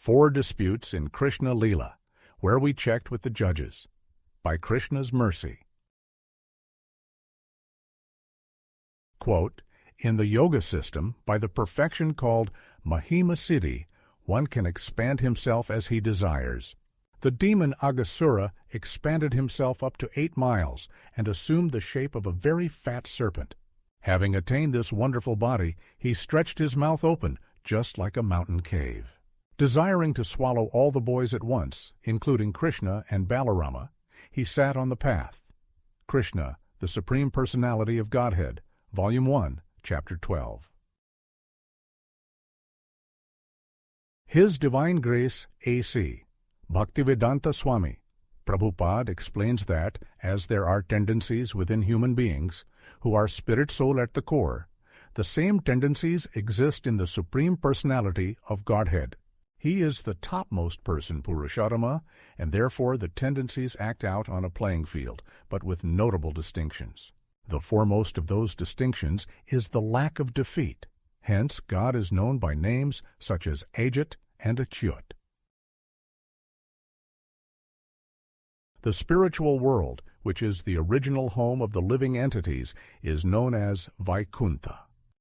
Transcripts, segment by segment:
4 Disputes in Krishna-lila, where we checked with the judges. By Krishna's mercy. Quote, in the yoga system, by the perfection called mahima-siddhi, one can expand himself as he desires. The demon Aghasura expanded himself up to 8 miles and assumed the shape of a very fat serpent. Having attained this wonderful body, he stretched his mouth open, just like a mountain cave. Desiring to swallow all the boys at once, including Krishna and Balarama, he sat on the path. Krishna, the Supreme Personality of Godhead, Volume 1, Chapter 12. His Divine Grace, A.C., Bhaktivedanta Swami, Prabhupada explains that, as there are tendencies within human beings, who are spirit soul at the core, the same tendencies exist in the Supreme Personality of Godhead. He is the topmost person, Purushottama, and therefore the tendencies act out on a playing field, but with notable distinctions. The foremost of those distinctions is the lack of defeat. Hence, God is known by names such as Ajit and Achyut. The spiritual world, which is the original home of the living entities, is known as Vaikuntha.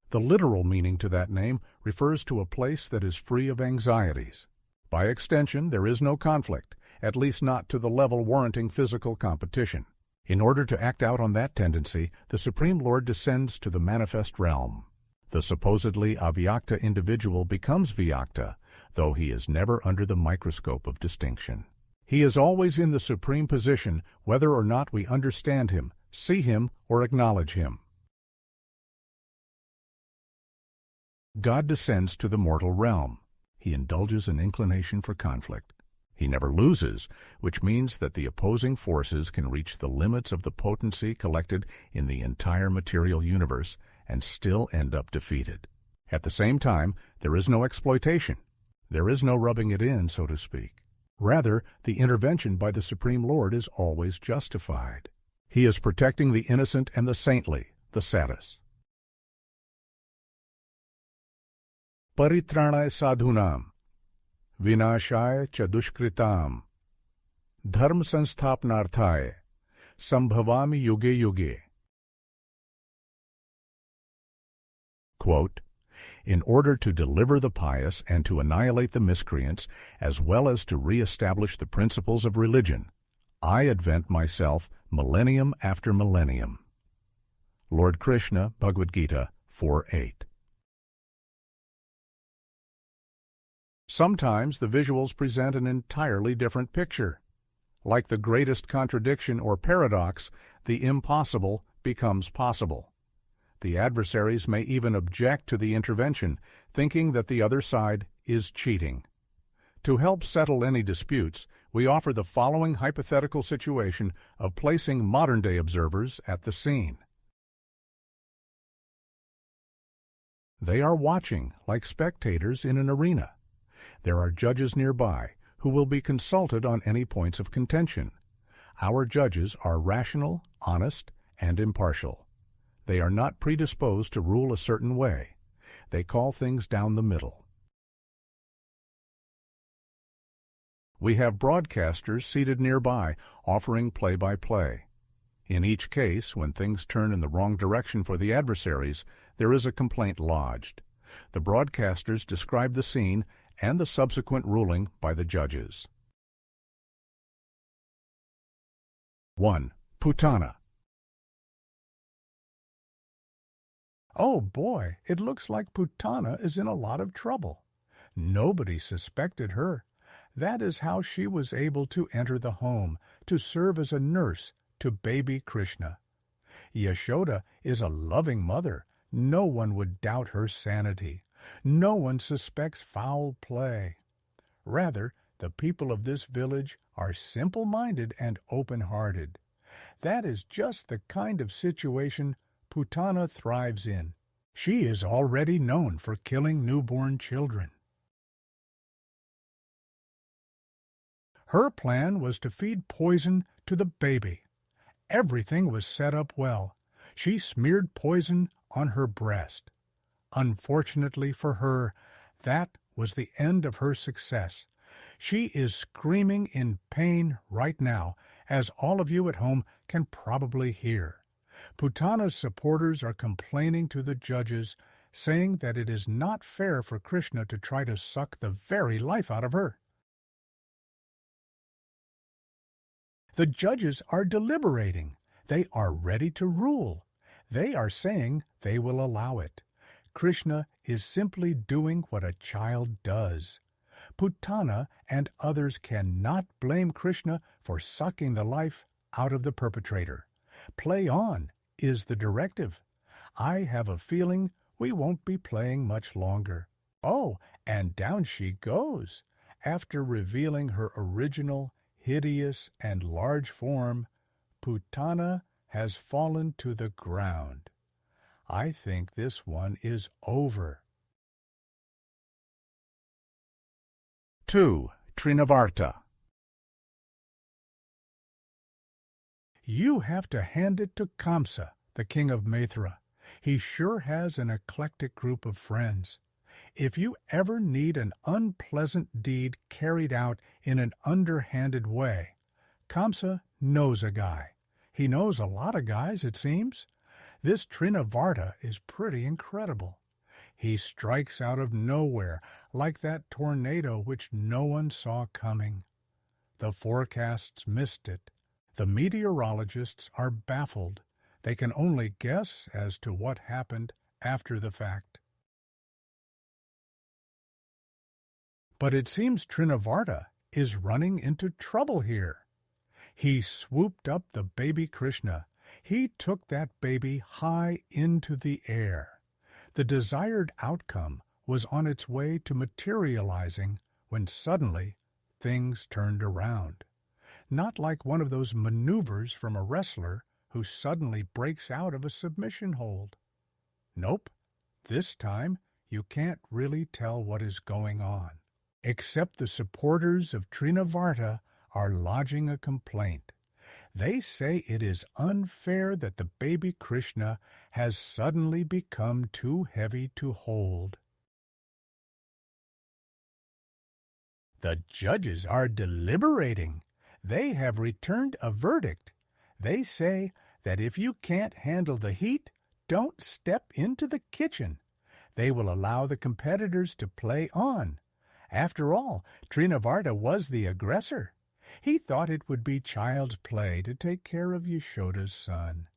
The literal meaning to that name refers to a place that is free of anxieties. By extension, there is no conflict, at least not to the level warranting physical competition. In order to act out on that tendency, the Supreme Lord descends to the manifest realm. The supposedly avyakta individual becomes vyakta, though he is never under the microscope of distinction. He is always in the supreme position, whether or not we understand him, see him, or acknowledge him. God descends to the mortal realm. He indulges an inclination for conflict. He never loses, which means that the opposing forces can reach the limits of the potency collected in the entire material universe and still end up defeated. At the same time, there is no exploitation. There is no rubbing it in, so to speak. Rather, the intervention by the Supreme Lord is always justified. He is protecting the innocent and the saintly, the sadhus. Paritranaye sadhunam, vinashaya cha dushkritam, dharma sanstapnarthaye, sambhavami yuge yuge. Quote, in order to deliver the pious and to annihilate the miscreants, as well as to re-establish the principles of religion, I advent myself millennium after millennium. Lord Krishna, Bhagavad-gita 4:8. Sometimes the visuals present an entirely different picture. Like the greatest contradiction or paradox, the impossible becomes possible. The adversaries may even object to the intervention, thinking that the other side is cheating. To help settle any disputes, we offer the following hypothetical situation of placing modern-day observers at the scene. They are watching like spectators in an arena. There are judges nearby who will be consulted on any points of contention. Our judges are rational, honest, and impartial. They are not predisposed to rule a certain way. They call things down the middle. We have broadcasters seated nearby offering play-by-play. In each case, when things turn in the wrong direction for the adversaries, there is a complaint lodged. The broadcasters describe the scene and the subsequent ruling by the judges. 1. Putana. Oh boy, it looks like Putana is in a lot of trouble. Nobody suspected her. That is how she was able to enter the home, to serve as a nurse to baby Krishna. Yashoda is a loving mother. No one would doubt her sanity. No one suspects foul play. Rather, the people of this village are simple-minded and open-hearted. That is just the kind of situation Putana thrives in. She is already known for killing newborn children. Her plan was to feed poison to the baby. Everything was set up well. She smeared poison on her breast. Unfortunately for her, that was the end of her success. She is screaming in pain right now, as all of you at home can probably hear. Putana's supporters are complaining to the judges, saying that it is not fair for Krishna to try to suck the very life out of her. The judges are deliberating. They are ready to rule. They are saying they will allow it. Krishna is simply doing what a child does. Putana and others cannot blame Krishna for sucking the life out of the perpetrator. Play on is the directive. I have a feeling we won't be playing much longer. Oh, and down she goes. After revealing her original, hideous, and large form, Putana has fallen to the ground. I think this one is over. 2. Trinavarta. You have to hand it to Kamsa, the king of Mathura. He sure has an eclectic group of friends. If you ever need an unpleasant deed carried out in an underhanded way, Kamsa knows a guy. He knows a lot of guys, it seems. This Trinavarta is pretty incredible. He strikes out of nowhere, like that tornado which no one saw coming. The forecasts missed it. The meteorologists are baffled. They can only guess as to what happened after the fact. But it seems Trinavarta is running into trouble here. He swooped up the baby Krishna. He took that baby high into the air. The desired outcome was on its way to materializing when suddenly things turned around. Not like one of those maneuvers from a wrestler who suddenly breaks out of a submission hold. Nope, this time you can't really tell what is going on, except the supporters of Trinavarta are lodging a complaint. They say it is unfair that the baby Krishna has suddenly become too heavy to hold. The judges are deliberating. They have returned a verdict. They say that if you can't handle the heat, don't step into the kitchen. They will allow the competitors to play on. After all, Trinavarta was the aggressor. He thought it would be child's play to take care of Yashoda's son.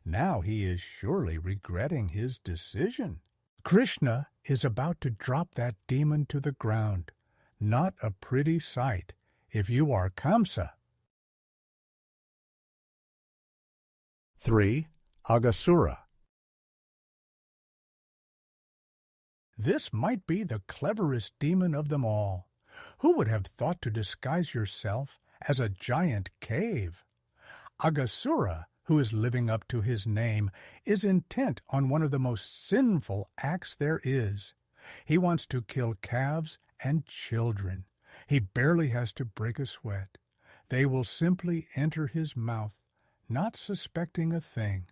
Now he is surely regretting his decision. Krishna is about to drop that demon to the ground. Not a pretty sight if you are Kamsa. 3. Aghasura. This might be the cleverest demon of them all. Who would have thought to disguise yourself as a giant cave? Aghasura, who is living up to his name, is intent on one of the most sinful acts there is. He wants to kill calves and children. He barely has to break a sweat. They will simply enter his mouth, not suspecting a thing.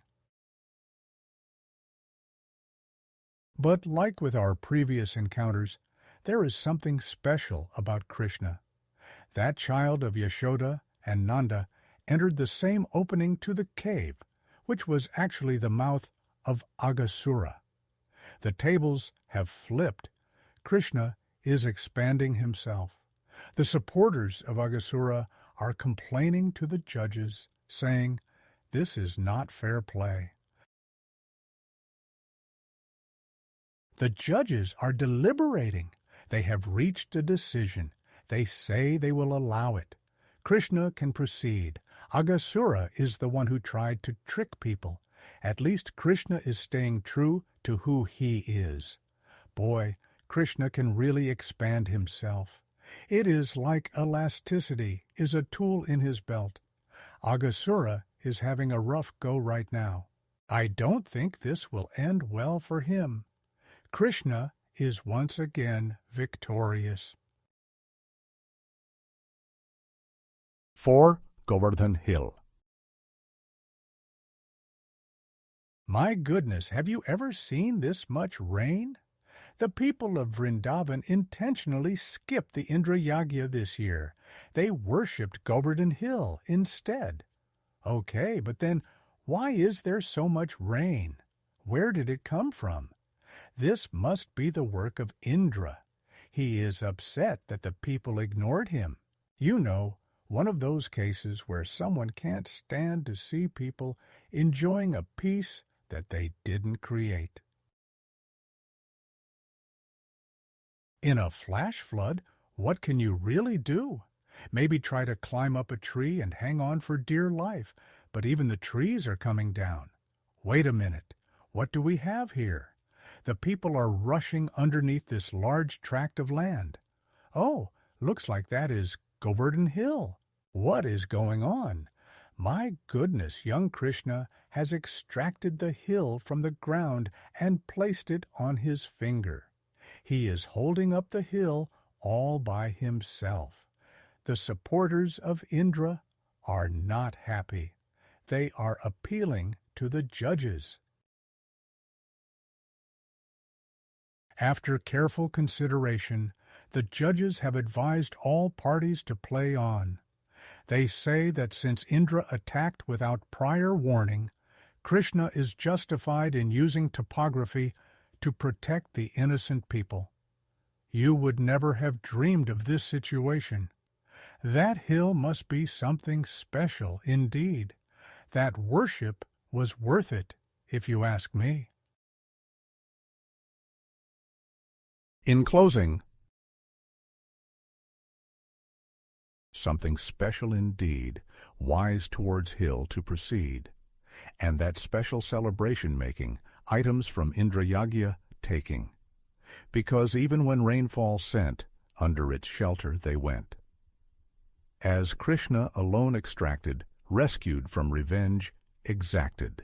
But like with our previous encounters, there is something special about Krishna. That child of Yashoda and Nanda entered the same opening to the cave, which was actually the mouth of Aghasura. The tables have flipped. Krishna is expanding himself. The supporters of Aghasura are complaining to the judges, saying, "This is not fair play." The judges are deliberating. They have reached a decision. They say they will allow it. Krishna can proceed. Aghasura is the one who tried to trick people. At least Krishna is staying true to who he is. Boy, Krishna can really expand himself. It is like elasticity is a tool in his belt. Aghasura is having a rough go right now. I don't think this will end well for him. Krishna is once again victorious. 4. Govardhan Hill. My goodness, have you ever seen this much rain? The people of Vrindavan intentionally skipped the Indra Yagya this year. They worshipped Govardhan Hill instead. Okay, but then why is there so much rain? Where did it come from? This must be the work of Indra. He is upset that the people ignored him. You know, one of those cases where someone can't stand to see people enjoying a peace that they didn't create. In a flash flood, what can you really do? Maybe try to climb up a tree and hang on for dear life, but even the trees are coming down. Wait a minute. What do we have here? The people are rushing underneath this large tract of land. Oh, looks like that is Govardhan Hill. What is going on? My goodness, young Krishna has extracted the hill from the ground and placed it on his finger. He is holding up the hill all by himself. The supporters of Indra are not happy. They are appealing to the judges. After careful consideration, the judges have advised all parties to play on. They say that since Indra attacked without prior warning, Krishna is justified in using topography to protect the innocent people. You would never have dreamed of this situation. That hill must be something special indeed. That worship was worth it, if you ask me. In closing, something special indeed, wise towards hill to proceed, and that special celebration making, items from Indra Yagya taking, because even when rainfall sent, under its shelter they went. As Krishna alone extracted, rescued from revenge, exacted.